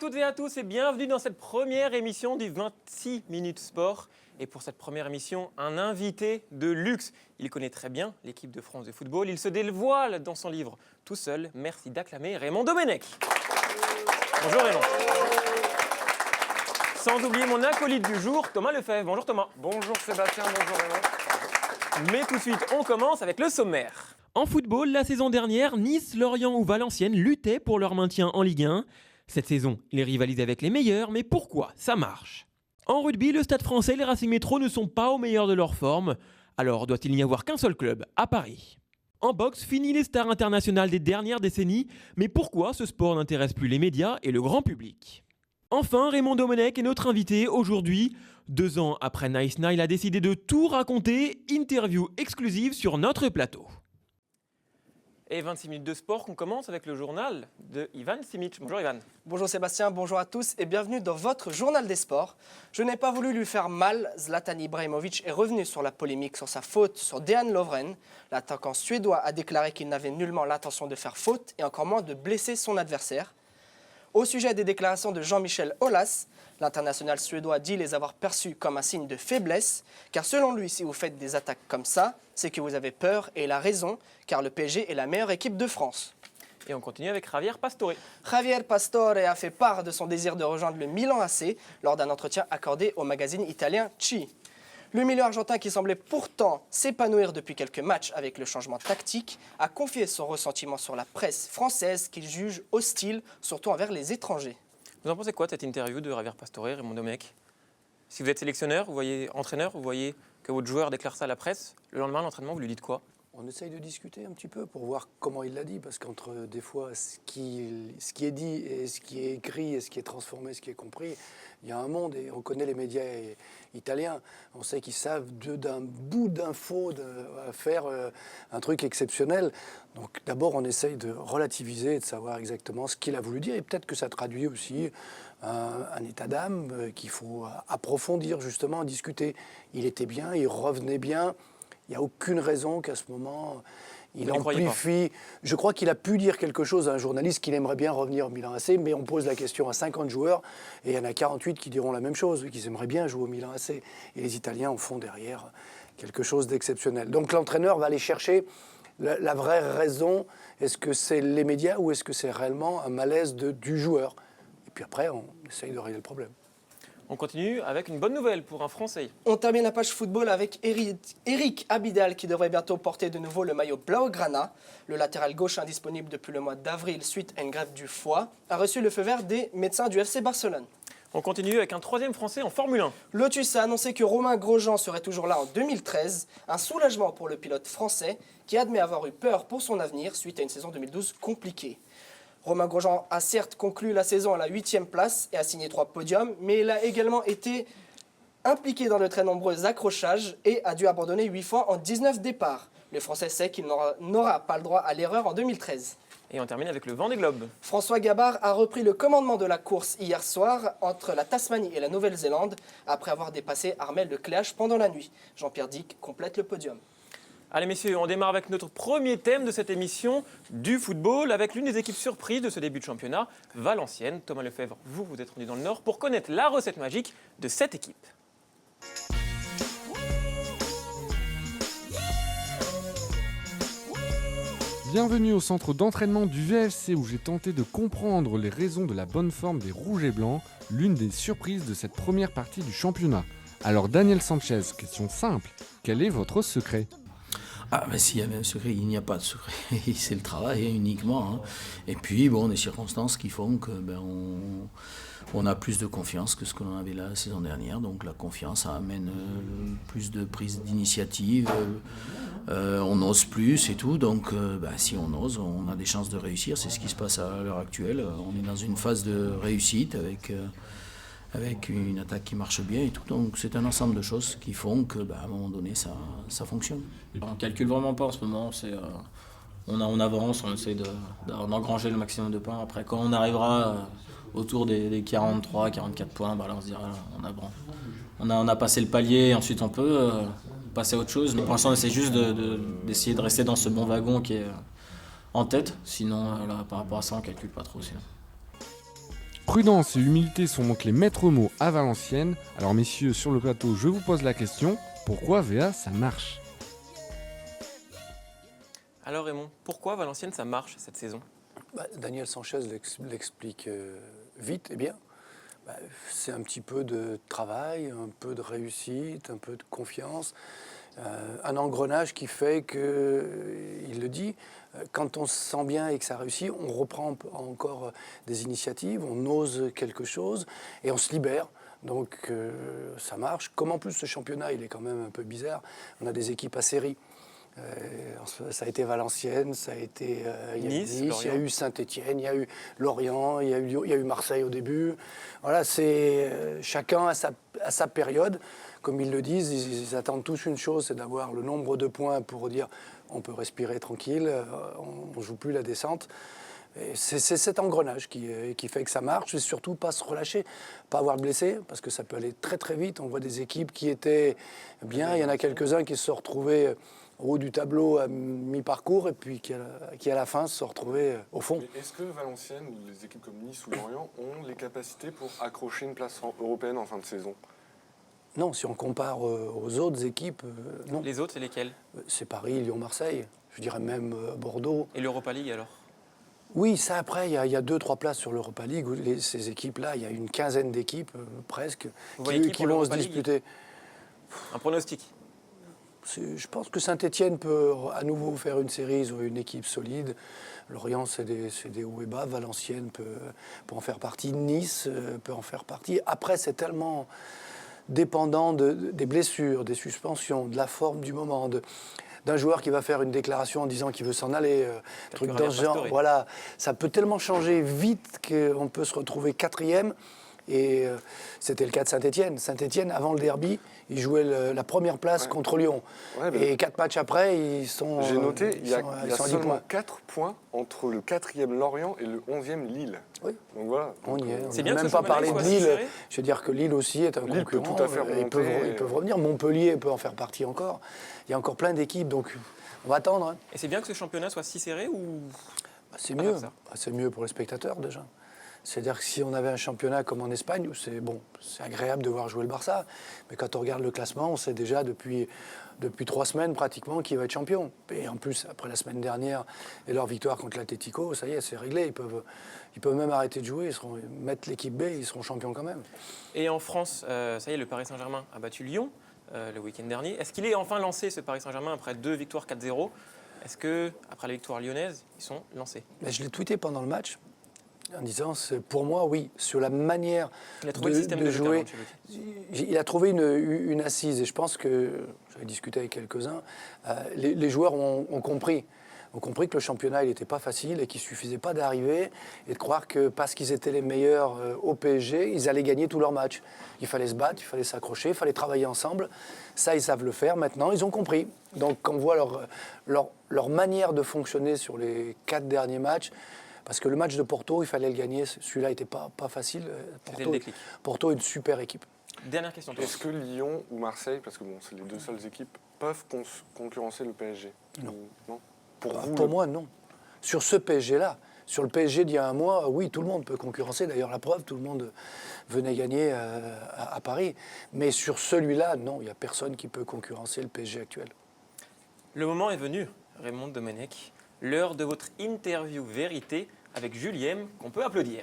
toutes et à tous et bienvenue dans cette première émission du 26 Minutes Sport. Et pour cette première émission, un invité de luxe. Il connaît très bien l'équipe de France de football. Il se dévoile dans son livre tout seul. Merci d'acclamer Raymond Domenech. Bonjour Raymond. Sans oublier mon acolyte du jour, Thomas Lefebvre. Bonjour Thomas. Bonjour Sébastien, bonjour Raymond. Mais tout de suite, on commence avec le sommaire. En football, la saison dernière, Nice, Lorient ou Valenciennes luttaient pour leur maintien en Ligue 1. Cette saison, ils rivalisent avec les meilleurs, mais pourquoi ça marche? En rugby, le Stade français et les Racing Métro ne sont pas au meilleur de leur forme. Alors doit-il n'y avoir qu'un seul club, à Paris? En boxe, fini les stars internationales des dernières décennies, mais pourquoi ce sport n'intéresse plus les médias et le grand public? Enfin, Raymond Domenech est notre invité aujourd'hui. 2 ans après Nice Nile, il a décidé de tout raconter, interview exclusive sur notre plateau. Et 26 minutes de sport qu'on commence avec le journal de Ivan Simic. Bonjour Ivan. Bonjour Sébastien, bonjour à tous et bienvenue dans votre journal des sports. Je n'ai pas voulu lui faire mal, Zlatan Ibrahimovic est revenu sur la polémique sur sa faute sur Dejan Lovren. L'attaquant suédois a déclaré qu'il n'avait nullement l'intention de faire faute et encore moins de blesser son adversaire. Au sujet des déclarations de Jean-Michel Aulas, l'international suédois dit les avoir perçues comme un signe de faiblesse, car selon lui, si vous faites des attaques comme ça, c'est que vous avez peur et il a raison, car le PSG est la meilleure équipe de France. Et on continue avec Javier Pastore. Javier Pastore a fait part de son désir de rejoindre le Milan AC lors d'un entretien accordé au magazine italien Ci. Le milieu argentin, qui semblait pourtant s'épanouir depuis quelques matchs avec le changement tactique, a confié son ressentiment sur la presse française qu'il juge hostile, surtout envers les étrangers. Vous en pensez quoi de cette interview de Javier Pastore, Raymond Domenech? Si vous êtes sélectionneur, vous voyez entraîneur, vous voyez que votre joueur déclare ça à la presse, le lendemain à l'entraînement, vous lui dites quoi? On essaye de discuter un petit peu pour voir comment il l'a dit, parce qu'entre des fois ce qui est dit et ce qui est écrit et ce qui est transformé, ce qui est compris, il y a un monde et on connaît les médias italiens. On sait qu'ils savent d'un bout d'infos faire un truc exceptionnel. Donc d'abord on essaye de relativiser et de savoir exactement ce qu'il a voulu dire et peut-être que ça traduit aussi un état d'âme qu'il faut approfondir justement, discuter. Il était bien, il revenait bien. Il n'y a aucune raison qu'à ce moment, il amplifie. Je crois qu'il a pu dire quelque chose à un journaliste qu'il aimerait bien revenir au Milan AC, mais on pose la question à 50 joueurs et il y en a 48 qui diront la même chose, qu'ils aimeraient bien jouer au Milan AC. Et les Italiens en font derrière quelque chose d'exceptionnel. Donc l'entraîneur va aller chercher la vraie raison. Est-ce que c'est les médias ou est-ce que c'est réellement un malaise du joueur? Et puis après, on essaye de régler le problème. On continue avec une bonne nouvelle pour un Français. On termine la page football avec Eric Abidal qui devrait bientôt porter de nouveau le maillot Blaugrana. Le latéral gauche indisponible depuis le mois d'avril suite à une greffe du foie a reçu le feu vert des médecins du FC Barcelone. On continue avec un 3e Français en Formule 1. Lotus a annoncé que Romain Grosjean serait toujours là en 2013. Un soulagement pour le pilote français qui admet avoir eu peur pour son avenir suite à une saison 2012 compliquée. Romain Grosjean a certes conclu la saison à la 8e place et a signé 3 podiums, mais il a également été impliqué dans de très nombreux accrochages et a dû abandonner 8 fois en 19 départs. Le Français sait qu'il n'aura pas le droit à l'erreur en 2013. Et on termine avec le Vendée Globe. François Gabard a repris le commandement de la course hier soir entre la Tasmanie et la Nouvelle-Zélande après avoir dépassé Armel Lecléache pendant la nuit. Jean-Pierre Dick complète le podium. Allez messieurs, on démarre avec notre premier thème de cette émission, du football, avec l'une des équipes surprises de ce début de championnat, Valenciennes. Thomas Lefebvre, vous êtes rendu dans le Nord pour connaître la recette magique de cette équipe. Bienvenue au centre d'entraînement du VFC où j'ai tenté de comprendre les raisons de la bonne forme des Rouges et Blancs, l'une des surprises de cette première partie du championnat. Alors Daniel Sanchez, question simple, quel est votre secret ? Ah, mais s'il y avait un secret, il n'y a pas de secret. C'est le travail uniquement. Hein. Et puis, bon, des circonstances qui font que on a plus de confiance que ce que l'on avait la saison dernière. Donc la confiance amène plus de prise d'initiative. On ose plus et tout. Donc si on ose, on a des chances de réussir. C'est ce qui se passe à l'heure actuelle. On est dans une phase de réussite avec une attaque qui marche bien et tout. Donc c'est un ensemble de choses qui font que à un moment donné ça fonctionne. On calcule vraiment pas en ce moment, on avance, on essaie d'engranger le maximum de points. Après quand on arrivera autour des 43, 44 points, là on se dira on a passé le palier et ensuite on peut passer à autre chose. Mais pour l'instant on essaie juste d'essayer de rester dans ce bon wagon qui est en tête, sinon par rapport à ça on calcule pas trop sinon. Prudence et humilité sont donc les maîtres mots à Valenciennes. Alors messieurs, sur le plateau, je vous pose la question, pourquoi VA ça marche ? Alors Raymond, pourquoi Valenciennes ça marche cette saison ? Daniel Sanchez l'explique vite et bien. C'est un petit peu de travail, un peu de réussite, un peu de confiance, un engrenage qui fait que, il le dit, quand on se sent bien et que ça réussit, on reprend encore des initiatives, on ose quelque chose et on se libère. Donc ça marche. Comme en plus ce championnat, il est quand même un peu bizarre. On a des équipes à série. Ça a été Valenciennes, ça a été Nice, il y a eu Saint-Étienne, il y a eu Lorient, il y a eu Marseille au début. Voilà, c'est chacun à sa période. Comme ils le disent, ils attendent tous une chose, c'est d'avoir le nombre de points pour dire on peut respirer tranquille, on ne joue plus la descente. Et c'est cet engrenage qui fait que ça marche, et surtout pas se relâcher, pas avoir de blessés, parce que ça peut aller très très vite. On voit des équipes qui étaient bien, il y en a quelques-uns qui se sont retrouvés au haut du tableau à mi-parcours et puis qui à la fin se sont retrouvés au fond. Mais est-ce que Valenciennes ou les équipes comme Nice ou Lorient ont les capacités pour accrocher une place européenne en fin de saison ? Non, si on compare aux autres équipes, non. Les autres, c'est lesquels ? C'est Paris, Lyon, Marseille, je dirais même Bordeaux. Et l'Europa League alors ? Oui, ça après, il y a 2-3 places sur l'Europa League. Ces équipes-là, il y a une quinzaine d'équipes presque qui vont se disputer. Un pronostic ? Je pense que Saint-Étienne peut à nouveau faire une série, ils ont une équipe solide. Lorient, c'est des hauts et bas. Valenciennes peut en faire partie. Nice peut en faire partie. Après, c'est tellement dépendant des blessures, des suspensions, de la forme du moment, d'un joueur qui va faire une déclaration en disant qu'il veut s'en aller, truc dans ce genre. Voilà, ça peut tellement changer vite qu'on peut se retrouver 4e. Et c'était le cas de Saint-Étienne. Saint-Étienne, avant le derby, ils jouaient la première place contre Lyon. Et 4 matchs après, ils sont... J'ai noté, il y a seulement 10 4 points entre le 4e Lorient et le 11e Lille. Oui. Donc voilà. On y est. C'est On bien n'a que même ce pas parlé de championnat soit si Lille. serré. Je veux dire que Lille aussi est un Lille peut concurrent. tout à fait Ils remonter. peuvent revenir. Montpellier peut en faire partie encore. Il y a encore plein d'équipes, donc on va attendre. Hein. Et c'est bien que ce championnat soit si serré ou... C'est mieux. ça. C'est mieux pour les spectateurs déjà. C'est-à-dire que si on avait un championnat comme en Espagne, c'est agréable de voir jouer le Barça. Mais quand on regarde le classement, on sait déjà depuis 3 semaines pratiquement qui va être champion. Et en plus, après la semaine dernière et leur victoire contre l'Atlético, ça y est, c'est réglé. Ils peuvent même arrêter de jouer, mettre l'équipe B, ils seront champions quand même. Et en France, ça y est, le Paris Saint-Germain a battu Lyon le week-end dernier. Est-ce qu'il est enfin lancé, ce Paris Saint-Germain, après 2 victoires 4-0 ? Est-ce que, après la victoire lyonnaise, ils sont lancés ? Mais je l'ai tweeté pendant le match en disant, pour moi, oui, sur la manière de jouer. Il a trouvé une assise et je pense que, j'avais discuté avec quelques-uns, les joueurs ont compris que le championnat n'était pas facile et qu'il ne suffisait pas d'arriver et de croire que parce qu'ils étaient les meilleurs au PSG, ils allaient gagner tous leurs matchs. Il fallait se battre, il fallait s'accrocher, il fallait travailler ensemble. Ça, ils savent le faire maintenant, ils ont compris. Donc quand on voit leur manière de fonctionner sur les 4 derniers matchs, parce que le match de Porto, il fallait le gagner, celui-là n'était pas facile. Porto est une super équipe. Dernière question. Est-ce que Lyon ou Marseille, parce que c'est les 2 seules équipes, peuvent concurrencer le PSG ? Non. Non. Pour moi, non. Sur ce PSG-là, sur le PSG d'il y a un mois, oui, tout le monde peut concurrencer. D'ailleurs, la preuve, tout le monde venait gagner à Paris. Mais sur celui-là, non, il n'y a personne qui peut concurrencer le PSG actuel. Le moment est venu, Raymond Domenech. L'heure de votre interview vérité avec Juliem, qu'on peut applaudir.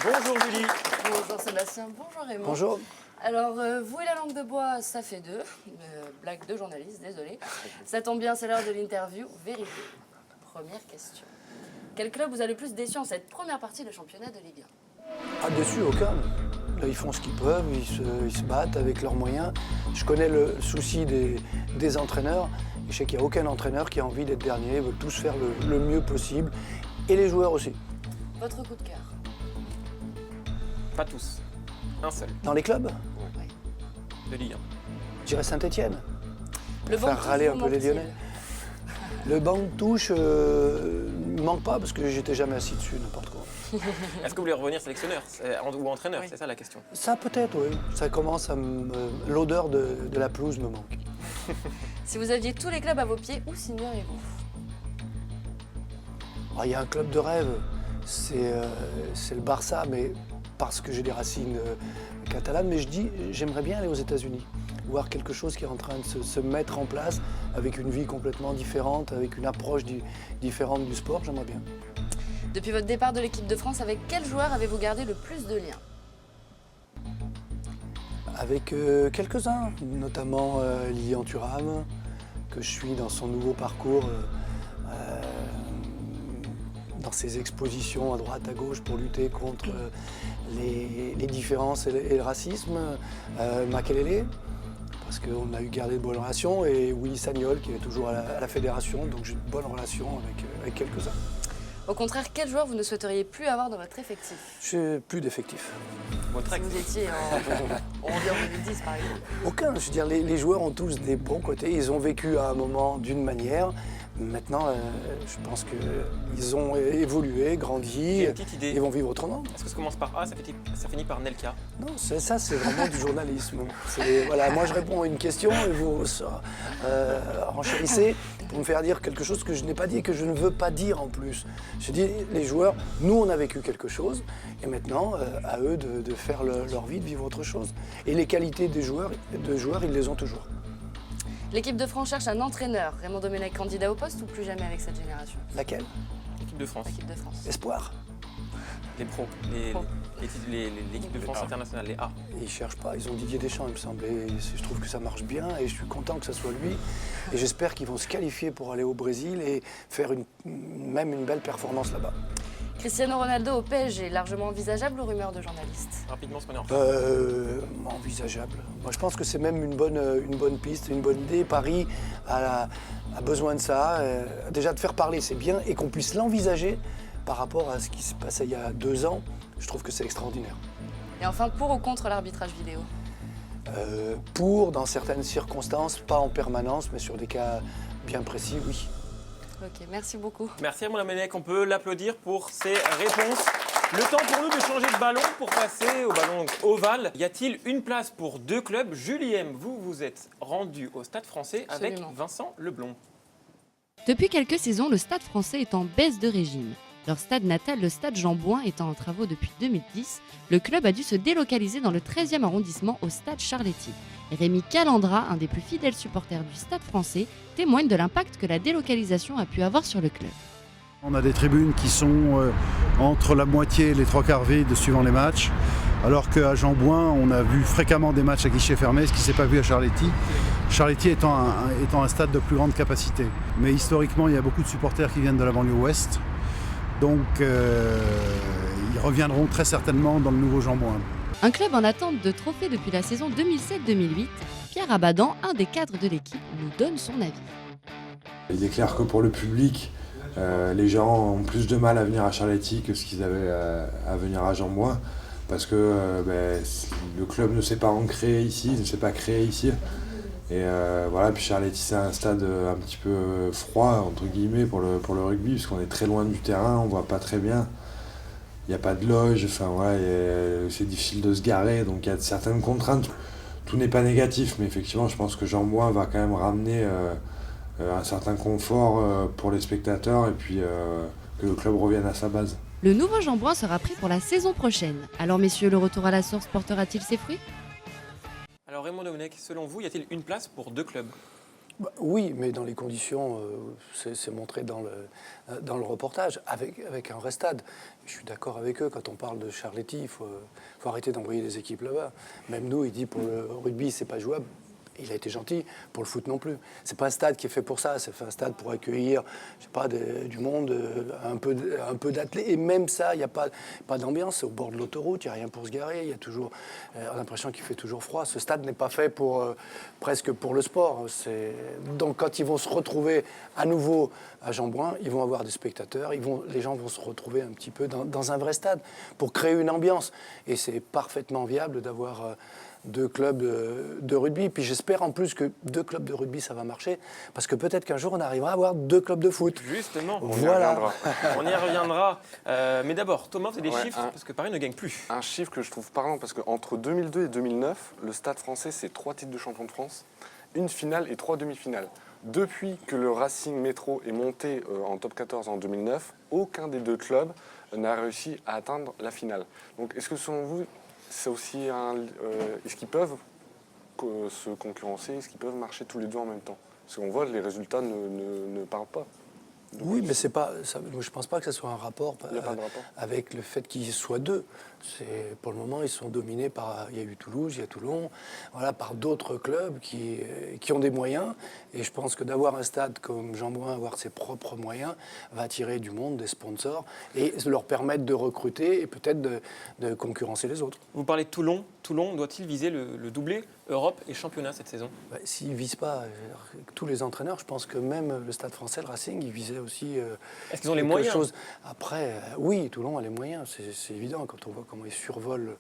Bonjour Julie. Bonjour Sébastien, bonjour Raymond. Bonjour. Alors, vous et la langue de bois, ça fait 2. Blague de journaliste, désolé. Ça tombe bien, c'est l'heure de l'interview vérité. Première question. Quel club vous a le plus déçu en cette première partie de championnat de Ligue 1 ? Ah, déçu, aucun. Là, ils font ce qu'ils peuvent, ils se battent avec leurs moyens. Je connais le souci des entraîneurs. Et je sais qu'il n'y a aucun entraîneur qui a envie d'être dernier. Ils veulent tous faire le mieux possible. Et les joueurs aussi. Votre coup de cœur ? Pas tous. Un seul. Dans les clubs, De Ligue 1. je dirais Saint-Étienne. Le banc Faire râler un vous peu les manque-t-il ? Lyonnais. Le banc de touche ne manque pas parce que j'étais jamais assis dessus, n'importe quoi. Est-ce que vous voulez revenir sélectionneur ou entraîneur ? Oui. C'est ça la question. Ça peut-être, oui. Ça commence à l'odeur de la pelouse me manque. Si vous aviez tous les clubs à vos pieds, où signeriez-vous ? Il y a un club de rêve. c'est le Barça, mais parce que j'ai des racines catalanes. Mais je dis, j'aimerais bien aller aux États-Unis, voir quelque chose qui est en train de se mettre en place, avec une vie complètement différente, avec une approche différente du sport, j'aimerais bien. Depuis votre départ de l'équipe de France, avec quel joueur avez-vous gardé le plus de liens? Avec quelques-uns, notamment Lilian Thuram, que je suis dans son nouveau parcours, dans ses expositions à droite, à gauche pour lutter contre les différences et le racisme. Makelele, parce qu'on a eu gardé de bonnes relations, et Willy Sagnol, qui est toujours à la fédération, donc j'ai de bonnes relations avec quelques-uns. Au contraire, quel joueur vous ne souhaiteriez plus avoir dans votre effectif? Je n'ai plus d'effectifs. Si vous étiez en 2010 par exemple. Aucun. Je veux dire, les joueurs ont tous des bons côtés. Ils ont vécu à un moment d'une manière. Maintenant, je pense qu'ils ont évolué, grandi. J'ai une petite idée. Ils vont vivre autrement. Est-ce que ça commence par A, ça finit par Nelka? Non, ça, c'est vraiment du journalisme. Voilà, moi, je réponds à une question et vous renchérissez pour me faire dire quelque chose que je n'ai pas dit et que je ne veux pas dire en plus. Je dis, les joueurs, nous, on a vécu quelque chose et maintenant, à eux de faire leur vie, de vivre autre chose. Et les qualités des joueurs, ils les ont toujours. L'équipe de France cherche un entraîneur. Raymond Domenech, candidat au poste ou plus jamais avec cette génération? Laquelle? L'équipe de France. L'équipe de France. Espoir. Les pros. L'équipe de France internationale, les A. Ils ne cherchent pas, ils ont Didier Deschamps, il me semble. Et je trouve que ça marche bien et je suis content que ce soit lui. Et j'espère qu'ils vont se qualifier pour aller au Brésil et faire même une belle performance là-bas. Cristiano Ronaldo au PSG, largement envisageable ou rumeur de journalistes? Rapidement, ce qu'on est en retard. Envisageable. Moi, je pense que c'est même une bonne piste, une bonne idée. Paris a besoin de ça. Déjà de faire parler, c'est bien. Et qu'on puisse l'envisager par rapport à ce qui se passait il y a 2 ans, je trouve que c'est extraordinaire. Et enfin, pour ou contre l'arbitrage vidéo? Pour, dans certaines circonstances, pas en permanence, mais sur des cas bien précis, oui. Ok, merci beaucoup. Merci à Raymond Domenech, on peut l'applaudir pour ses réponses. Le temps pour nous de changer de ballon pour passer au ballon ovale. Y a-t-il une place pour 2 clubs? Julien, vous êtes rendu au Stade Français avec Absolument. Vincent Leblond. Depuis quelques saisons, le Stade Français est en baisse de régime. Leur stade natal, le Stade Jean Bouin, étant en travaux depuis 2010, le club a dû se délocaliser dans le 13e arrondissement au Stade Charletti. Et Rémi Calandra, un des plus fidèles supporters du Stade Français, témoigne de l'impact que la délocalisation a pu avoir sur le club. On a des tribunes qui sont entre la moitié et les 3/4 vides suivant les matchs, alors qu'à Jean Bouin, on a vu fréquemment des matchs à guichet fermé, ce qui ne s'est pas vu à Charletti. Charletti étant un stade de plus grande capacité. Mais historiquement, il y a beaucoup de supporters qui viennent de la banlieue ouest, donc ils reviendront très certainement dans le nouveau Jean Bouin. Un club en attente de trophée depuis la saison 2007-2008, Pierre Abadan, un des cadres de l'équipe, nous donne son avis. Il est clair que pour le public, les gens ont plus de mal à venir à Charletti que ce qu'ils avaient à venir à Jean Bouin, parce que le club ne s'est pas ancré ici, ne s'est pas créé ici. Et voilà, puis Charletti, c'est un stade un petit peu froid, entre guillemets, pour le rugby, parce qu'on est très loin du terrain, on voit pas très bien. Il n'y a pas de loge, enfin voilà, c'est difficile de se garer, donc il y a certaines contraintes. Tout n'est pas négatif, mais effectivement, je pense que Jean Bouin va quand même ramener un certain confort pour les spectateurs et puis que le club revienne à sa base. Le nouveau Jean Bouin sera pris pour la saison prochaine. Alors messieurs, le retour à la source portera-t-il ses fruits? Alors Raymond Domenech, selon vous, y a-t-il une place pour 2 clubs? Oui, mais dans les conditions, c'est montré dans le reportage, avec un vrai stade. Je suis d'accord avec eux, quand on parle de Charletti, il faut arrêter d'envoyer des équipes là-bas. Même nous, il dit pour le rugby, c'est pas jouable. Il a été gentil, pour le foot non plus. C'est pas un stade qui est fait pour ça, c'est un stade pour accueillir, je sais pas, du monde, un peu d'athlètes. Et même ça, il n'y a pas d'ambiance, c'est au bord de l'autoroute, il n'y a rien pour se garer, il y a toujours, on a l'impression qu'il fait toujours froid. Ce stade n'est pas fait presque pour le sport. Donc quand ils vont se retrouver à nouveau à Jean Bouin, ils vont avoir des spectateurs, les gens vont se retrouver un petit peu dans un vrai stade pour créer une ambiance. Et c'est parfaitement viable d'avoir 2 clubs de rugby. Puis j'espère en plus que 2 clubs de rugby, ça va marcher. Parce que peut-être qu'un jour, on arrivera à avoir 2 clubs de foot. Justement, voilà. On y reviendra. Mais d'abord, Thomas, vous avez des chiffres, parce que Paris ne gagne plus. Un chiffre que je trouve parlant, parce qu'entre 2002 et 2009, le Stade Français, c'est 3 titres de champion de France, 1 finale et 3 demi-finales. Depuis que le Racing Métro est monté en top 14 en 2009, aucun des 2 clubs n'a réussi à atteindre la finale. Donc est-ce que selon vous, c'est aussi est-ce qu'ils peuvent se concurrencer, est-ce qu'ils peuvent marcher tous les deux en même temps? Parce qu'on voit que les résultats ne parlent pas. Donc, oui, mais c'est pas. Moi, je pense pas que ça soit un rapport, il n'y a pas de rapport. avec le fait qu'ils soient deux. Pour le moment, ils sont dominés par. Il y a eu Toulouse, il y a Toulon, voilà, par d'autres clubs qui ont des moyens. Et je pense que d'avoir un stade comme Jean-Bouin, avoir ses propres moyens, va attirer du monde, des sponsors, et leur permettre de recruter et peut-être de concurrencer les autres. Vous parlez de Toulon. Toulon doit-il viser le doublé Europe et championnat cette saison? S'ils ne visent pas, tous les entraîneurs, je pense que même le Stade français, le Racing, ils visaient aussi. Est-ce qu'ils ont les moyens? Après, oui, Toulon a les moyens, c'est évident. Quand on voit comment ils survolent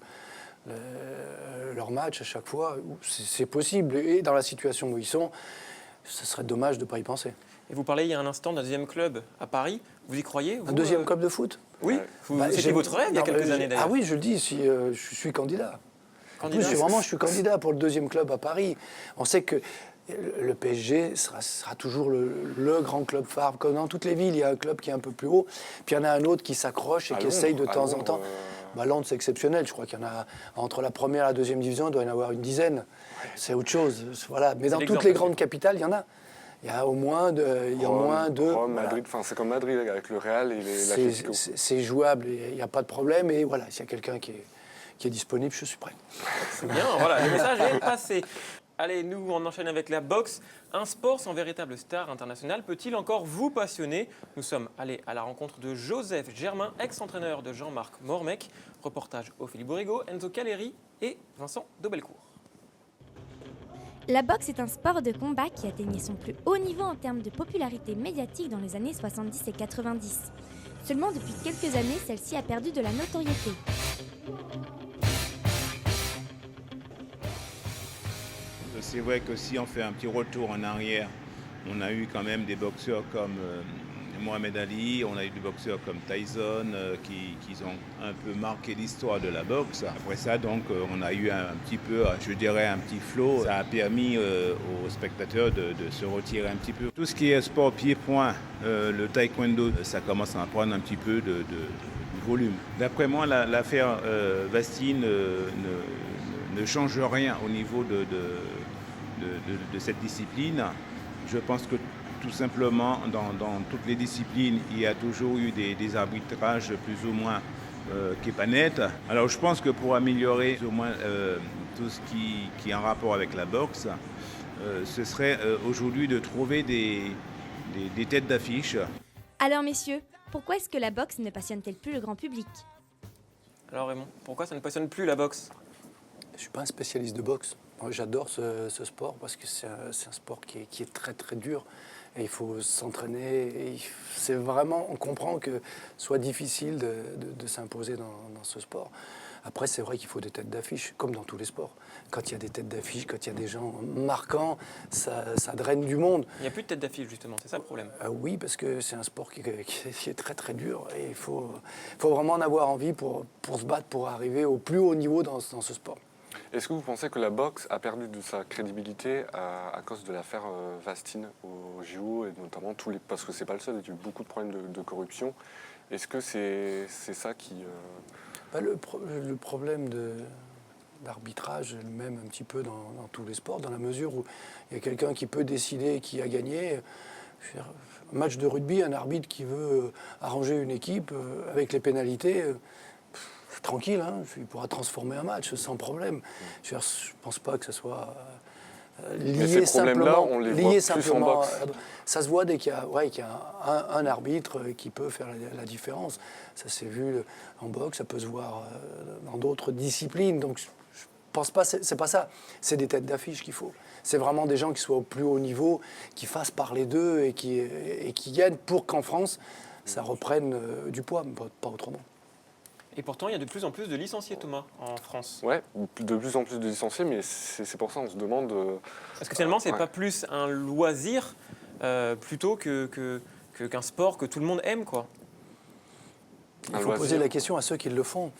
leur match à chaque fois, c'est possible. Et dans la situation où ils sont, ce serait dommage de ne pas y penser. Et vous parlez il y a un instant d'un deuxième club à Paris. Vous y croyez vous, un deuxième club de foot? Oui, c'était votre rêve il y a quelques années d'ailleurs. Ah oui, je le dis, si, je suis candidat. En plus, je suis candidat pour le deuxième club à Paris. On sait que le PSG sera toujours le grand club phare. Comme dans toutes les villes, il y a un club qui est un peu plus haut, puis il y en a un autre qui s'accroche et qui essaye de temps en temps. Londres, c'est exceptionnel. Je crois qu'il y en a entre la première et la deuxième division, il doit y en avoir une dizaine. C'est autre chose. Voilà. Mais dans toutes les grandes capitales, il y en a. Il y a au moins deux. Rome, Madrid, c'est comme Madrid avec le Real et l'Atlético. C'est jouable, il n'y a pas de problème. Et voilà, s'il y a quelqu'un qui est disponible, je suis prêt. C'est bien, voilà, le message est passé. Allez, nous, on enchaîne avec la boxe. Un sport sans véritable star internationale peut-il encore vous passionner? Nous sommes allés à la rencontre de Joseph Germain, ex-entraîneur de Jean-Marc Mormec. Reportage Ophélie Bourigo, Enzo Caleri et Vincent Dobelcourt. La boxe est un sport de combat qui atteignait son plus haut niveau en termes de popularité médiatique dans les années 70 et 90. Seulement depuis quelques années, celle-ci a perdu de la notoriété. C'est vrai que si on fait un petit retour en arrière, on a eu quand même des boxeurs comme Mohamed Ali, on a eu des boxeurs comme Tyson qui ont un peu marqué l'histoire de la boxe. Après ça, donc, on a eu un petit peu, je dirais, un petit flow. Ça a permis aux spectateurs de se retirer un petit peu. Tout ce qui est sport pied-point, le taekwondo, ça commence à prendre un petit peu de volume. D'après moi, l'affaire Vastine ne change rien au niveau de cette discipline. Je pense que tout simplement, dans toutes les disciplines, il y a toujours eu des arbitrages plus ou moins qui n'est pas net. Alors je pense que pour améliorer au moins tout ce qui est en rapport avec la boxe, ce serait aujourd'hui de trouver des têtes d'affiche. Alors messieurs, pourquoi est-ce que la boxe ne passionne-t-elle plus le grand public? Alors Raymond, pourquoi ça ne passionne plus la boxe? Je ne suis pas un spécialiste de boxe. Moi, j'adore ce sport parce que c'est un sport qui est très très dur et il faut s'entraîner. C'est vraiment, on comprend que ce soit difficile de s'imposer dans ce sport. Après, c'est vrai qu'il faut des têtes d'affiche, comme dans tous les sports. Quand il y a des têtes d'affiche, quand il y a des gens marquants, ça draine du monde. Il n'y a plus de tête d'affiche, justement, c'est ça le problème. Oui, parce que c'est un sport qui est très très dur et il faut vraiment en avoir envie pour se battre, pour arriver au plus haut niveau dans ce sport. Est-ce que vous pensez que la boxe a perdu de sa crédibilité à cause de l'affaire Vastine au JO, et notamment parce que c'est pas le seul, il y a eu beaucoup de problèmes de corruption. Est-ce que c'est ça qui... Le problème d'arbitrage est le même un petit peu dans tous les sports, dans la mesure où il y a quelqu'un qui peut décider qui a gagné. Un match de rugby, un arbitre qui veut arranger une équipe avec les pénalités... tranquille, hein, il pourra transformer un match sans problème. Je ne pense pas que ce soit lié simplement. On les voit plus en boxe. Ça se voit dès qu'il y a un arbitre qui peut faire la différence. Ça s'est vu en boxe, ça peut se voir dans d'autres disciplines. Donc je ne pense pas, c'est pas ça. C'est des têtes d'affiche qu'il faut. C'est vraiment des gens qui soient au plus haut niveau, qui fassent parler d'eux et qui gagnent pour qu'en France, ça reprenne du poids, mais pas autrement. Et pourtant, il y a de plus en plus de licenciés, Thomas, en France. Oui, de plus en plus de licenciés, mais c'est pour ça qu'on se demande... Est-ce que finalement, ce n'est pas plus un loisir plutôt qu'un sport que tout le monde aime, quoi? Il faut poser la question à ceux qui le font.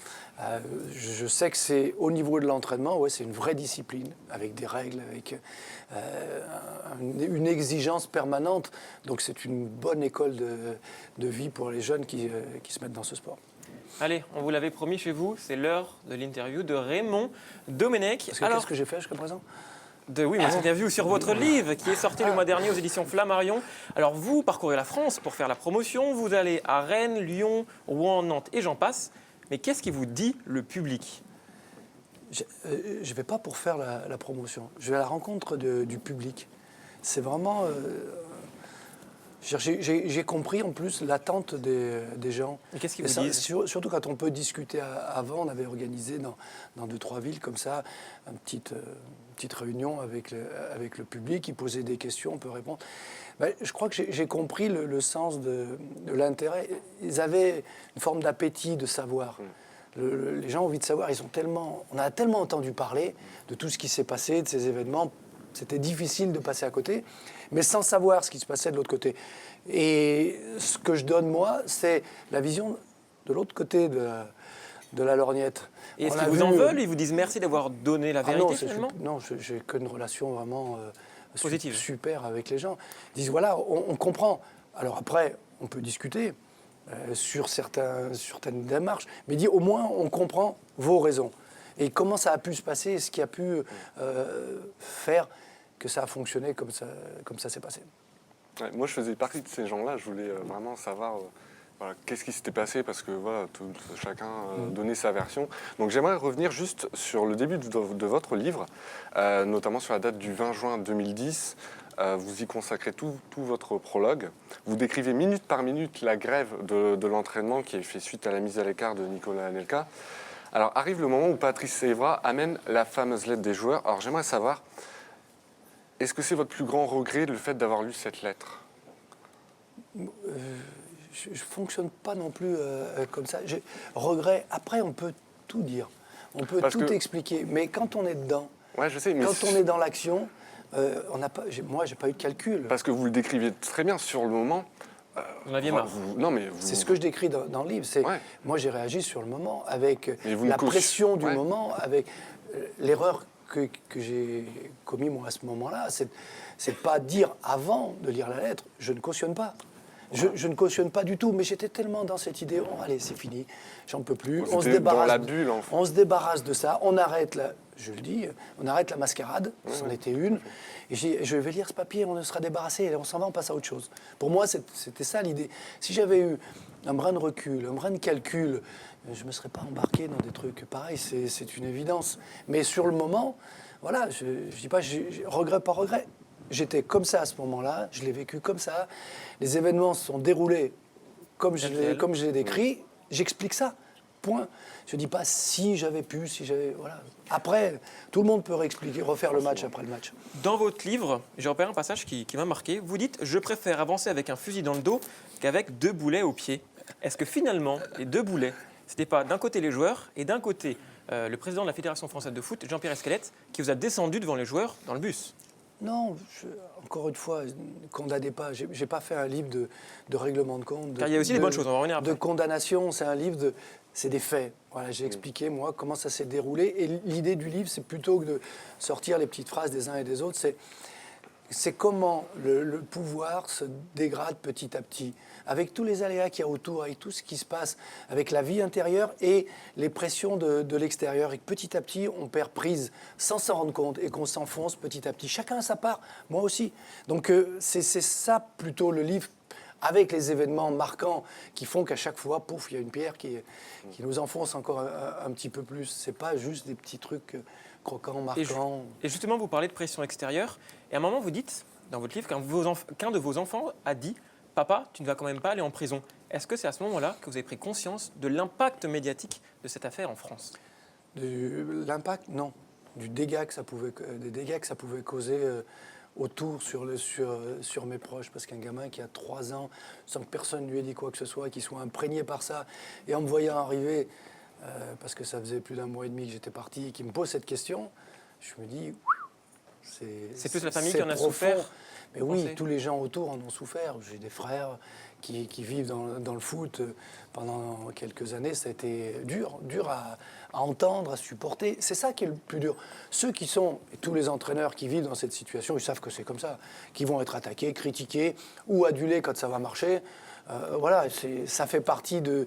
Je sais que c'est au niveau de l'entraînement, c'est une vraie discipline, avec des règles, avec une exigence permanente. Donc c'est une bonne école de vie pour les jeunes qui se mettent dans ce sport. Allez, on vous l'avait promis chez vous, c'est l'heure de l'interview de Raymond Domenech. Qu'est-ce que j'ai fait jusqu'à présent? Oui, mais interview sur votre livre qui est sorti le mois dernier aux éditions Flammarion. Alors vous parcourez la France pour faire la promotion, vous allez à Rennes, Lyon, Rouen, Nantes et j'en passe. Mais qu'est-ce qui vous dit le public? Je ne vais pas pour faire la promotion, je vais à la rencontre du public. C'est vraiment... j'ai compris en plus l'attente des gens. Et qu'est-ce qu'ils vous disent? Surtout quand on peut discuter avant, on avait organisé dans 2-3 villes comme ça, une petite réunion avec le public, ils posaient des questions, on peut répondre. Ben, je crois que j'ai compris le sens de l'intérêt. Ils avaient une forme d'appétit de savoir. Les gens ont envie de savoir, on a tellement entendu parler de tout ce qui s'est passé, de ces événements, c'était difficile de passer à côté, mais sans savoir ce qui se passait de l'autre côté. Et ce que je donne, moi, c'est la vision de l'autre côté de la lorgnette. Et est-ce qu'ils vous en veulent? Ils vous disent merci d'avoir donné la vérité finalement? Non, j'ai qu'une relation vraiment positive, super avec les gens. Ils disent voilà, on comprend. Alors après, on peut discuter sur certaines démarches, mais au moins on comprend vos raisons. Et comment ça a pu se passer, ce qui a pu faire que ça a fonctionné comme ça s'est passé. Ouais, moi, je faisais partie de ces gens-là. Je voulais vraiment savoir voilà, qu'est-ce qui s'était passé parce que voilà, chacun donnait sa version. Donc, j'aimerais revenir juste sur le début de votre livre, notamment sur la date du 20 juin 2010. Vous y consacrez tout votre prologue. Vous décrivez minute par minute la grève de l'entraînement qui a fait suite à la mise à l'écart de Nicolas Anelka. Alors, arrive le moment où Patrice Evra amène la fameuse lettre des joueurs. Alors, j'aimerais savoir, est-ce que c'est votre plus grand regret le fait d'avoir lu cette lettre? Je ne fonctionne pas non plus comme ça. Regret, après, on peut tout dire. On peut expliquer. Mais quand on est dedans, ouais, je sais, mais quand on est dans l'action, moi, je n'ai pas eu de calcul. Parce que vous le décriviez très bien sur le moment. Vous en aviez marre. C'est ce que je décris dans le livre. Moi, j'ai réagi sur le moment avec la pression du moment, avec l'erreur que j'ai commis moi à ce moment-là. C'est pas dire avant de lire la lettre, je ne cautionne pas. Je ne cautionne pas du tout, mais j'étais tellement dans cette idée, allez, c'est fini, j'en peux plus. On se débarrasse, dans la bulle, en fait. On se débarrasse de ça, on arrête on arrête la mascarade, c'en était une. Et je vais lire ce papier, on sera débarrassé, et on s'en va, on passe à autre chose. Pour moi, c'était ça l'idée. Si j'avais eu un brin de recul, un brin de calcul, je ne me serais pas embarqué dans des trucs pareils, c'est une évidence. Mais sur le moment, voilà, je ne dis pas regret par regret. J'étais comme ça à ce moment-là, je l'ai vécu comme ça. Les événements se sont déroulés comme je l'ai décrit. J'explique ça, point. Je ne dis pas si j'avais pu, si j'avais... Voilà. Après, tout le monde peut refaire le match après le match. Dans votre livre, j'ai repéré un passage qui m'a marqué. Vous dites « Je préfère avancer avec un fusil dans le dos qu'avec 2 boulets au pied ». Est-ce que finalement, les 2 boulets, ce n'était pas d'un côté les joueurs et d'un côté le président de la Fédération française de foot, Jean-Pierre Escalette, qui vous a descendu devant les joueurs dans le bus? Non, encore une fois, ne condamnez pas. Je n'ai pas fait un livre de règlement de compte. Car il y a aussi des bonnes choses, on va revenir après. De condamnation, c'est un livre c'est des faits. Voilà, j'ai expliqué, moi, comment ça s'est déroulé. Et l'idée du livre, c'est plutôt que de sortir les petites phrases des uns et des autres, c'est comment le pouvoir se dégrade petit à petit, avec tous les aléas qu'il y a autour, avec tout ce qui se passe, avec la vie intérieure et les pressions de l'extérieur. Et que petit à petit, on perd prise sans s'en rendre compte et qu'on s'enfonce petit à petit. Chacun à sa part, moi aussi. Donc c'est ça plutôt le livre, avec les événements marquants qui font qu'à chaque fois, pouf, il y a une pierre qui nous enfonce encore un petit peu plus. C'est pas juste des petits trucs croquants, marquants. Et justement, vous parlez de pression extérieure. Et à un moment, vous dites, dans votre livre, qu'un de vos enfants a dit « Papa, tu ne vas quand même pas aller en prison ». Est-ce que c'est à ce moment-là que vous avez pris conscience de l'impact médiatique de cette affaire en France? L'impact, non. Des dégâts que ça pouvait causer autour sur mes proches. Parce qu'un gamin qui a 3 ans, sans que personne lui ait dit quoi que ce soit, qui soit imprégné par ça, et en me voyant arriver, parce que ça faisait plus d'1 mois et demi que j'étais parti, et qui me pose cette question, je me dis... C'est plus la famille qui en a souffert. Mais oui, pensez? tous les gens autour en ont souffert. J'ai des frères qui vivent dans le foot pendant quelques années. Ça a été dur à entendre, à supporter. C'est ça qui est le plus dur. Ceux qui sont, et tous les entraîneurs qui vivent dans cette situation, ils savent que c'est comme ça, qui vont être attaqués, critiqués ou adulés quand ça va marcher. Voilà, ça fait partie de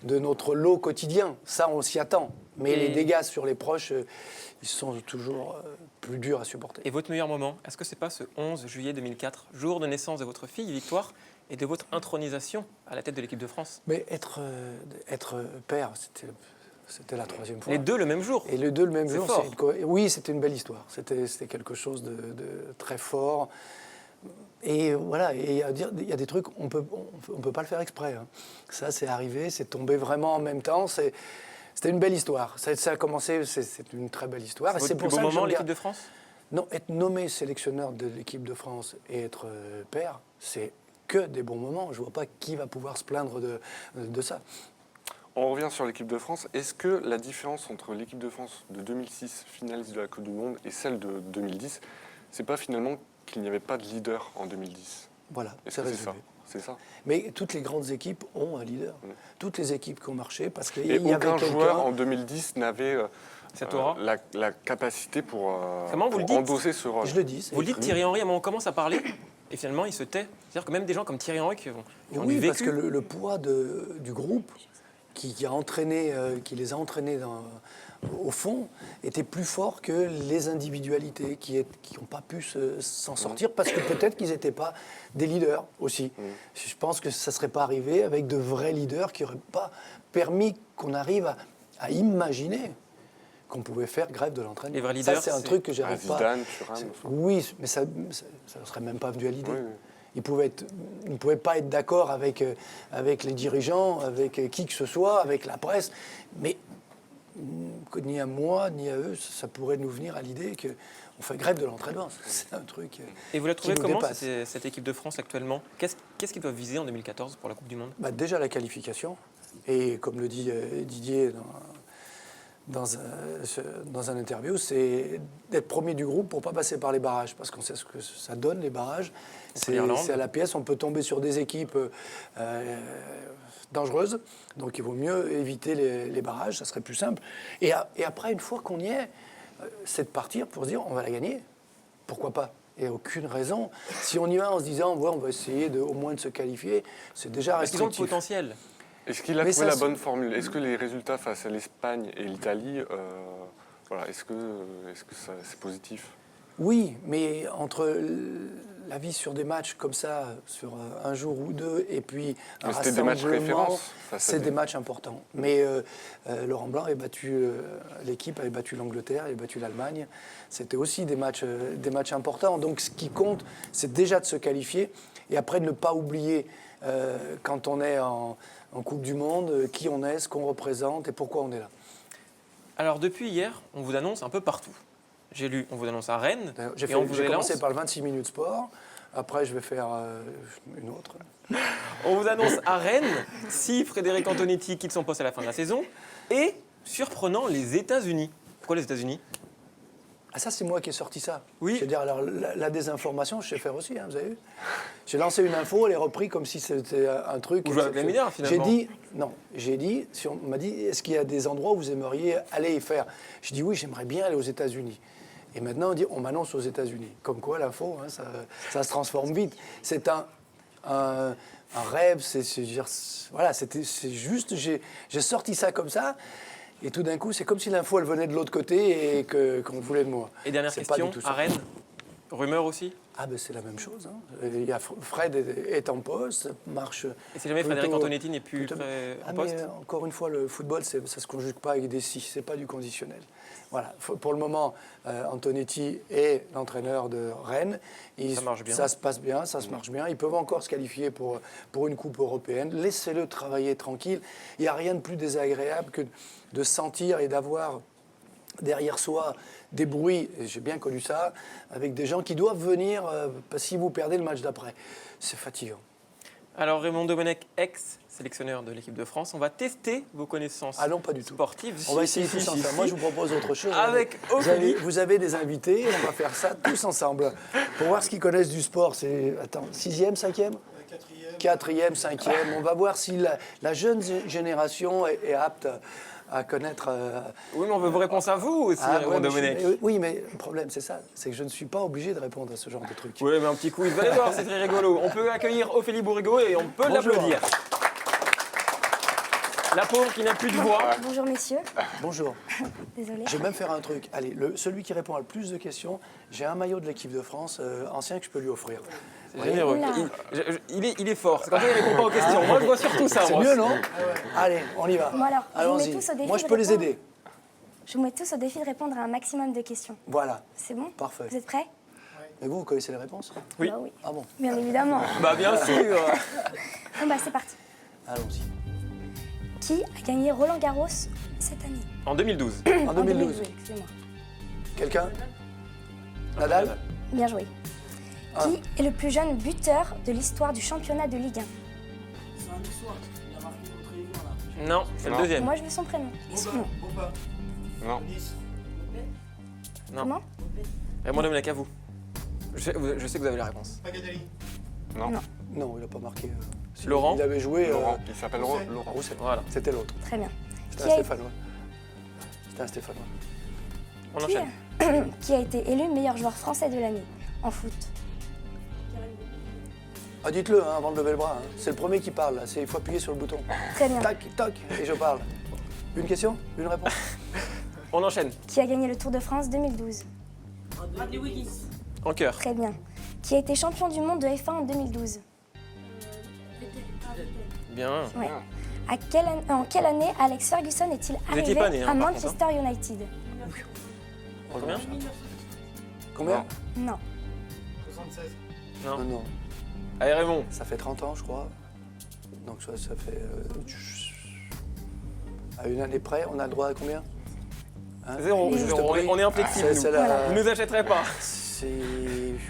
notre lot quotidien. Ça, on s'y attend. Mais les dégâts sur les proches, ils sont toujours plus durs à supporter. Et votre meilleur moment, est-ce que c'est pas ce 11 juillet 2004, jour de naissance de votre fille Victoire, et de votre intronisation à la tête de l'équipe de France? Mais être père, c'était la troisième fois. Les deux le même jour. Et les deux le même jour. Fort. Oui, c'était une belle histoire. C'était quelque chose de très fort. Et voilà, il y a des trucs, on peut pas le faire exprès. Hein. Ça, c'est arrivé, c'est tombé vraiment en même temps. C'était une belle histoire. Ça a commencé, c'est une très belle histoire. C'est votre plus beau moment, l'équipe de France? Non, être nommé sélectionneur de l'équipe de France et être père, c'est que des bons moments. Je ne vois pas qui va pouvoir se plaindre de ça. On revient sur l'équipe de France. Est-ce que la différence entre l'équipe de France de 2006, finaliste de la Coupe du Monde, et celle de 2010, c'est pas finalement qu'il n'y avait pas de leader en 2010? Voilà, c'est ça. C'est ça. Mais toutes les grandes équipes ont un leader. Toutes les équipes qui ont marché, parce qu'il y avait aucun joueur en 2010 n'avait la capacité pour endosser ce rôle. Je le dis. Vous le dites, Thierry Henry, à un moment, on commence à parler et finalement il se tait. C'est-à-dire que même des gens comme Thierry Henry qui ont du vécu. Parce que le poids du groupe qui les a entraînés au fond était plus fort que les individualités qui n'ont pas pu s'en sortir parce que peut-être qu'ils n'étaient pas des leaders aussi. Je pense que ça ne serait pas arrivé avec de vrais leaders qui n'auraient pas permis qu'on arrive à imaginer qu'on pouvait faire grève de l'entraînement. Les vrais leaders, ça, c'est un truc que j'arrive pas. Zidane, Thuram. Oui, mais ça ne serait même pas venu à l'idée. Oui. Ils ne pouvaient pas être d'accord avec les dirigeants, avec qui que ce soit, avec la presse. Mais ni à moi, ni à eux, ça pourrait nous venir à l'idée qu'on fait grève de l'entraînement. C'est un truc. Et vous la trouvez comment, cette équipe de France actuellement? Qu'est-ce qu'ils doivent viser en 2014 pour la Coupe du Monde? Déjà la qualification. Et comme le dit Didier dans un interview, c'est d'être premier du groupe pour ne pas passer par les barrages, parce qu'on sait ce que ça donne, les barrages. C'est à la pièce, on peut tomber sur des équipes dangereuses, donc il vaut mieux éviter les barrages, ça serait plus simple. Et après, une fois qu'on y est, c'est de partir pour se dire, on va la gagner. Pourquoi pas? Il n'y a aucune raison. Si on y va en se disant, on va essayer au moins de se qualifier, c'est déjà restrictif. Parce qu'ils ont le potentiel. Est-ce qu'il a trouvé la bonne formule? Est-ce que les résultats face à l'Espagne et l'Italie, est-ce que c'est positif? Oui, mais entre la vie sur des matchs comme ça, sur un jour ou deux, et puis un rassemblement, des matchs références. C'est des matchs importants. Mais Laurent Blanc l'équipe avait battu l'Angleterre, avait battu l'Allemagne. C'était aussi des matchs importants. Donc ce qui compte, c'est déjà de se qualifier, et après de ne pas oublier quand on est en Coupe du Monde, qui on est, ce qu'on représente et pourquoi on est là. Alors depuis hier, on vous annonce un peu partout. J'ai lu, on vous annonce à Rennes. J'ai commencé par le 26 minutes sport, après je vais faire une autre. On vous annonce à Rennes si Frédéric Antonetti quitte son poste à la fin de la saison, et surprenant, les États-Unis. Pourquoi les États-Unis? Ah, ça, c'est moi qui ai sorti ça. Oui. Je veux dire, alors, la désinformation, je sais faire aussi, hein, vous avez vu. J'ai lancé une info, elle est reprise comme si c'était un truc... Vous jouez avec les médias, finalement. J'ai dit, si on m'a dit, est-ce qu'il y a des endroits où vous aimeriez aller y faire? Je dis oui, j'aimerais bien aller aux États-Unis. Et maintenant, on m'annonce aux États-Unis. Comme quoi, l'info, hein, ça se transforme vite. C'est un rêve, c'est juste, j'ai sorti ça comme ça. Et tout d'un coup, c'est comme si l'info, elle venait de l'autre côté et qu'on voulait de moi. Et dernière question, à Rennes, rumeur aussi? Ah ben c'est la même chose. Hein. Fred est en poste, marche... Et si jamais Frédéric Antonetti n'est plus en poste? Mais encore une fois, le football, ça ne se conjugue pas avec des si, c'est pas du conditionnel. Voilà. Pour le moment, Antonetti est l'entraîneur de Rennes. Ça marche bien. Ça se passe bien, ça se marche bien. Ils peuvent encore se qualifier pour une coupe européenne. Laissez-le travailler tranquille. Il n'y a rien de plus désagréable que de sentir et d'avoir derrière soi des bruits, et j'ai bien connu ça, avec des gens qui doivent venir si vous perdez le match d'après. C'est fatigant. Alors Raymond Domenech, ex-sélectionneur de l'équipe de France, on va tester vos connaissances Ah non, pas du tout. sportives. On va essayer tous ensemble. Moi, je vous propose autre chose. Avec Ophélie. Vous avez des invités, on va faire ça tous ensemble. Pour voir ce qu'ils connaissent du sport, c'est, 6e, 5e 4e, 5e. On va voir si la jeune génération est apte à connaître... Oui, mais on veut vos réponses à vous aussi, Raymond Domenech. Oui, mais le problème, c'est ça. C'est que je ne suis pas obligé de répondre à ce genre de truc. Oui, mais un petit quiz, vous allez voir, c'est très rigolo. On peut accueillir Ophélie Bourrigaud et on peut Bonjour. l'applaudir. La pauvre qui n'a plus de voix. Bonjour messieurs. Bonjour. Désolée. Je vais même faire un truc. Allez, celui qui répond à le plus de questions, j'ai un maillot de l'équipe de France ancien que je peux lui offrir. C'est généreux. Il est fort. C'est quand il répond pas aux questions. Moi, je vois surtout ça. C'est moi. mieux, non Allez, on y va. Bon alors, je vous mets Allons-y. tous au défi Moi, je de peux les répondre. aider. Je vous mets tous au défi de répondre à un maximum de questions. Voilà, C'est bon? parfait. Vous êtes prêts? Et vous connaissez les réponses? Oui. Bah oui. Ah bon? Bien évidemment. Bah, bien sûr. Bon bah c'est parti. Allons-y. Qui a gagné Roland Garros cette année? En 2012. En 2012. Oui, excusez-moi. Quelqu'un? Nadal? Bien joué. Ah. Qui est le plus jeune buteur de l'histoire du championnat de Ligue 1? Non, c'est le Non. deuxième. Moi je veux son prénom. Et son nom. Non. Non. Comment? Raymond Domenech, à vous. Je sais que vous avez la réponse. Non. Non. Non, il n'a pas marqué. Si, Laurent? Il avait joué. Laurent. Il s'appelle Laurent. Rousset. Voilà. C'était l'autre. Très bien. C'était Qui un a- Stéphanois. C'était un Stéphanois. On enchaîne. Qui a été élu meilleur joueur français de l'année en foot? Ah, dites-le hein, avant de lever le bras. hein. C'est le premier qui parle. Là. Il faut appuyer sur le bouton. Très bien. Tac, tac, et je parle. Une question? Une réponse? On enchaîne. Qui a gagné le Tour de France 2012? En cœur. Très bien. Qui a été champion du monde de F1 en 2012? Bien. Ouais. En quelle année Alex Ferguson est-il Vous étiez arrivé pas né, hein, à par Manchester United? Combien? Combien? Non. Non. Non, non. Allez, Raymond. Ça fait 30 ans, je crois. Donc ça fait... à une année près, on a le droit à combien? Hein? Zéro. Juste On est inflexible. C'est nous. la- Vous nous achèterez pas.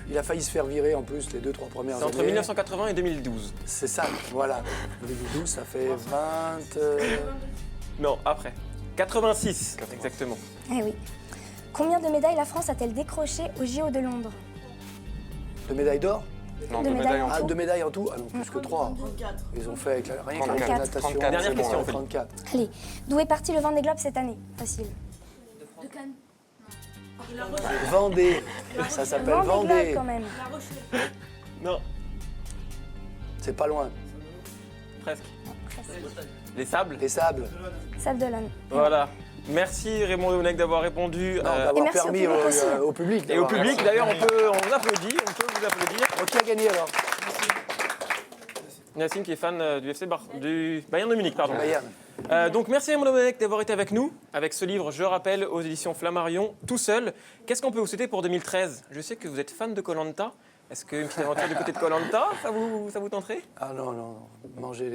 Il a failli se faire virer en plus les 2-3 premières C'est années. entre 1980 et 2012. C'est ça, voilà. 2012, ça fait 20... Non, après. 86, exactement. Eh oui. Combien de médailles la France a-t-elle décroché au JO de Londres? de médailles d'or? Non, Deux de médailles médailles en en Ah, tout. 2 médailles en tout? Ah non, plus que 3. Ils ont fait avec rien qu'avec la 34. natation. 34. Dernière c'est bon, question, ouais, Ophélie. 34. Allez, d'où est parti le Vendée Globe cette année? Facile. Vendée, ça s'appelle Vendée Globe Vendée. quand même. Non, C'est pas loin. presque. Les sables. Les sables. Sable d'Olonne. Voilà. Merci Raymond Domenech d'avoir répondu. Non, Et d'avoir merci au permis public aussi. au public. Et au d'avoir- public, d'ailleurs, on applaudit, on peut vous applaudir. Bon, qui a gagné alors? Yacine qui est fan du du Bayern de Munich, pardon. Bayern. Donc merci Raymond Domenech d'avoir été avec nous, avec ce livre, je rappelle, aux éditions Flammarion, tout seul. Qu'est-ce qu'on peut vous souhaiter pour 2013? Je sais que vous êtes fan de Koh-Lanta. Est-ce qu'une petite aventure du côté de Koh-Lanta, ça vous tenterait? Ah non, non, non. Manger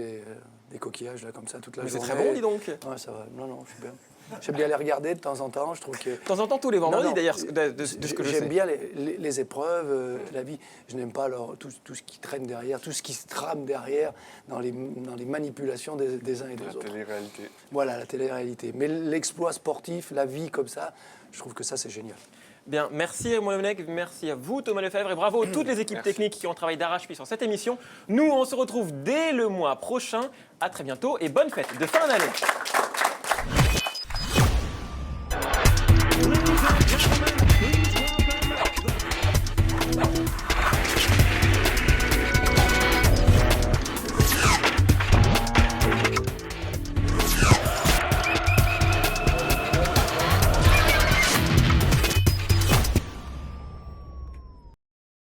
des coquillages là comme ça toute la Mais c'est journée. très bon, dis donc. Ouais, ça va. Non, non, je suis bien. J'aime bien les regarder de temps en temps. Je trouve que... De temps en temps, tous les vendredis Non, non. d'ailleurs, de ce que je sais. J'aime bien les épreuves, la vie. Je n'aime pas tout ce qui traîne derrière, tout ce qui se trame derrière dans les manipulations des uns et des La autres. télé-réalité. Voilà, la télé-réalité. Mais l'exploit sportif, la vie comme ça, je trouve que ça, c'est génial. Bien, merci Raymond Domenech, merci à vous Thomas Lefebvre et bravo à toutes les équipes techniques qui ont travaillé d'arrache-pied sur cette émission. Nous, on se retrouve dès le mois prochain. À très bientôt et bonne fête de fin d'année.